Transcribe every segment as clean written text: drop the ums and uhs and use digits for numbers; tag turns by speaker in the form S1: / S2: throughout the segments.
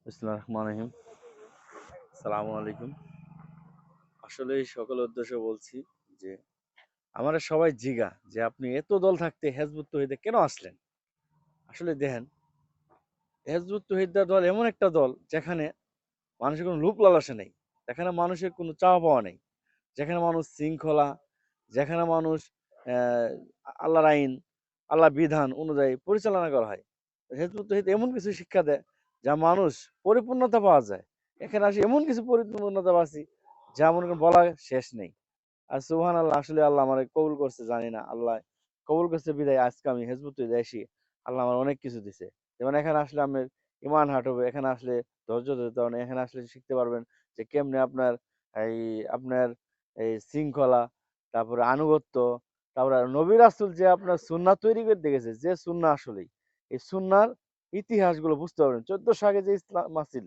S1: বিসমিল্লাহির রহমানির রহিম। আসসালামু আলাইকুম। আসলে এই সকল উদ্দেশ্যে বলছি যে আমারা সবাই জিগা যে আপনি এত দল থাকতে হেজবুত তৌহিদে কেন আসলেন? আসলে দেখেন, হেজবুত তৌহিদা দল এমন একটা দল যেখানে মানুষের কোনো লোভ লালসা নেই, যেখানে মানুষের কোনো চাওয়া পাওয়া নেই, যেখানে মানুষ শৃঙ্খলা, যেখানে মানুষ আহ, আল্লাহর আইন, আল্লাহ বিধান অনুযায়ী পরিচালনা করা হয়। হেজবুত তৌহিদ এমন কিছু শিক্ষা দেয় যা মানুষ পরিপূর্ণতা পাওয়া যায়। এখানে আসি এমন কিছু পরিপূর্ণতা পাচ্ছি যা মনে করেন বলা শেষ নেই। আর সুবহান আল্লাহ, আসলে আল্লাহ আমার কবুল করছে জানি না, আল্লাহ কবুল করছে বিদায় আজকে আমি হেজবুত তৌহিদে আসি। আল্লাহ আমার অনেক কিছু দিছে। যেমন এখানে আসলে আমি ইমান হাট হবে, এখানে আসলে ধৈর্য ধরতে হবে, এখানে আসলে শিখতে পারবেন যে কেমনে আপনার এই আপনার এই শৃঙ্খলা, তারপরে আনুগত্য, তারপরে নবী রাসূল যে আপনার সুন্নাহ তৈরি করতে গেছে, যে সুন্নাহ আসলেই এই সুন্নাহর ইতিহাসগুলো বুঝতে পারবেন। 1400 আগে যে ইসলাম আসিল,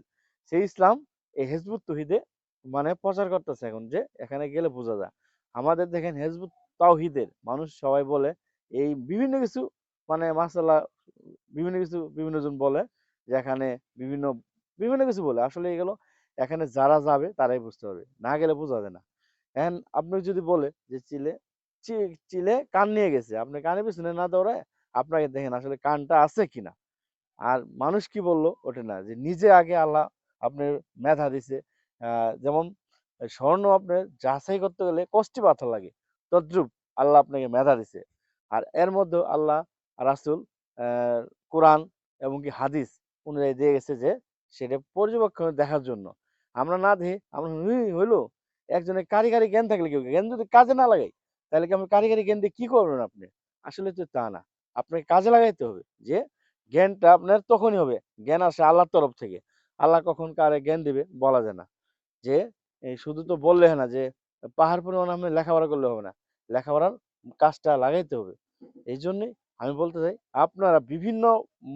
S1: সেই ইসলাম এই হেজবুত তৌহিদে মানে প্রচার করতেছে এখন, যে এখানে গেলে বোঝা যায়। আমাদের দেখেন হেজবুত তাওহীদের মানুষ সবাই বলে এই বিভিন্ন কিছু মানে মাসালা, বিভিন্ন কিছু বিভিন্ন জন বলে যে এখানে বিভিন্ন বিভিন্ন কিছু বলে, আসলে এগুলো এখানে যারা যাবে তারাই বুঝতে পারবে, না গেলে বোঝা যাবে না। এখন আপনি যদি বলে যে চিলে চিলে কান নিয়ে গেছে, আপনি কানের পিছনে না দৌড়ায় আপনাকে দেখেন আসলে কানটা আছে কিনা। আর মানুষ কি বললো ওটা না, যে নিজে আগে আল্লাহ আপনার মেধা দিছে। যেমন স্বর্ণ আপনার যাচাই করতে গেলে কষ্টি পাথর লাগে, তদ্রুপ আল্লাহ আপনাকে মেধা দিছে। আর এর মধ্যে আল্লাহ রাসূল কোরআন এবং কি হাদিস অনুযায়ী দিয়ে গেছে যে সেটা পর্যবেক্ষণে দেখার জন্য। আমরা না দেখি আমরা হইলো একজনের কারিগরি জ্ঞান থাকলে কেউ জ্ঞান যদি কাজে না লাগাই, তাহলে কি আপনি কারিগরি জ্ঞান দিয়ে কি করবেন আপনি? আসলে তো তা না, আপনাকে কাজে লাগাইতে হবে। যে জ্ঞানটা আপনার তখনই হবে, জ্ঞান আসে আল্লাহর তরফ থেকে। আল্লাহ কখন কারে জ্ঞান দিবে বলা যায় না। যে এই শুধু তো বললে হয় না যে পাহাড় পরিমাণ আপনি লেখাপড়া করলে হবে না, লেখাপড়ার কাজটা লাগাইতে হবে। এই জন্যই আমি বলতে চাই আপনারা বিভিন্ন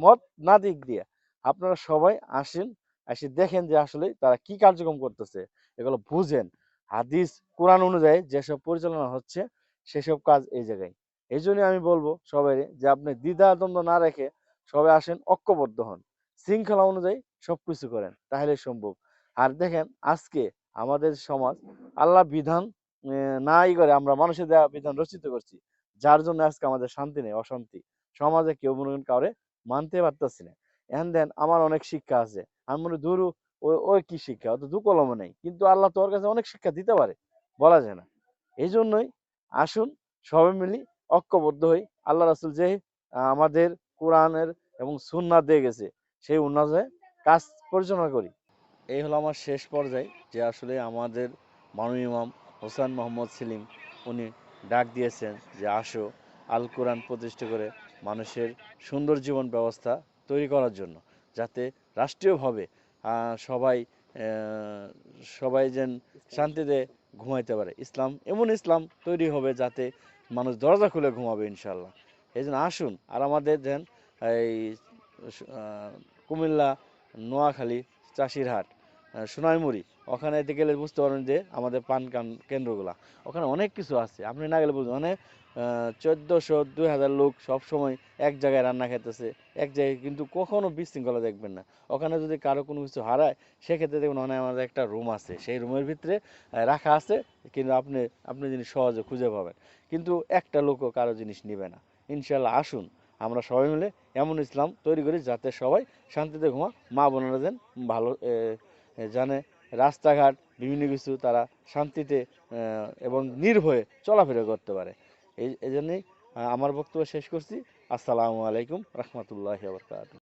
S1: মত না দিক দিয়ে আপনারা সবাই আসেন, এসে দেখেন যে আসলে তারা কি কার্যক্রম করতেছে, এগুলো বুঝেন। হাদিস কোরআন অনুযায়ী যেসব পরিচালনা হচ্ছে সেসব কাজ এই জায়গায়। এই জন্যই আমি বলবো সবাই যে আপনি দ্বিধা দ্বন্দ্ব না রেখে সবাই আসেন, ঐক্যবদ্ধ হন, শৃঙ্খলা অনুযায়ী সবকিছু করেন, তাহলে সম্ভব। আর দেখেন আজকে আমাদের সমাজ আল্লাহ বিধান নাই করে আমরা মানুষের দেওয়া বিধান রচিত করছি, যার জন্য আজকে আমাদের শান্তি নেই, অশান্তি। সমাজে কেউ মনে করেন কাউরে মানতে পারতেছি না। এখন দেন আমার অনেক শিক্ষা আছে, আমি মনে করি, ধুর ওই ওই কি শিক্ষা, অত দু কলমও নেই, কিন্তু আল্লাহ তোর কাছে অনেক শিক্ষা দিতে পারে, বলা যায় না। এই জন্যই আসুন সবাই মিলি ঐক্যবদ্ধ হই, আল্লাহ রাসূল যে আমাদের কোরআনের এবং সুন্নাহ দিয়ে গেছে সেই অনুযায়ী কাজ পরিচালনা করি। এই হলো আমার শেষ পর্যায়ে, যে আসলে আমাদের মাননীয় ইমাম হোসেন মোহাম্মদ সেলিম উনি ডাক দিয়েছেন যে আসো আল কোরআন প্রতিষ্ঠা করে মানুষের সুন্দর জীবন ব্যবস্থা তৈরি করার জন্য, যাতে রাষ্ট্রীয়ভাবে সবাই সবাই যেন শান্তিতে ঘুমাইতে পারে। ইসলাম এমন ইসলাম তৈরি হবে যাতে মানুষ দরজা খুলে ঘুমাবে ইনশাল্লাহ। এই জন্য আসুন। আর আমাদের যেন এই কুমিল্লা, নোয়াখালী, চাষিরহাট, সোনাইমুড়ি, ওখানে গেলে বুঝতে পারবেন যে আমাদের পান কেন্দ্রগুলা, ওখানে অনেক কিছু আছে, আপনি না গেলে বুঝবেন। মানে 1400-2000 লোক সব সময় এক জায়গায় রান্না খেতেছে, এক জায়গায়, কিন্তু কখনো বিশৃঙ্খলা দেখবেন না। ওখানে যদি কারো কোনো কিছু হারায়, সেক্ষেত্রে দেখবেন ওখানে আমাদের একটা রুম আছে, সেই রুমের ভিতরে রাখা আছে, কিন্তু আপনি আপনি জিনিস সহজে খুঁজে পাবেন, কিন্তু একটা লোকও কারো জিনিস নিবে না। ইনশাল্লাহ আসুন আমরা সবাই মিলে এমন ইসলাম তৈরি করি যাতে সবাই শান্তিতে ঘুমা, মা বোনেরা যেন ভালো জানে রাস্তাঘাট বিভিন্ন কিছু তারা শান্তিতে এবং নির্ভয়ে চলাফেরা করতে পারে। এই জন্যই আমার বক্তব্য শেষ করছি। আসসালামু আলাইকুম রহমতুল্লাহি ওয়া বারাকাতুহু।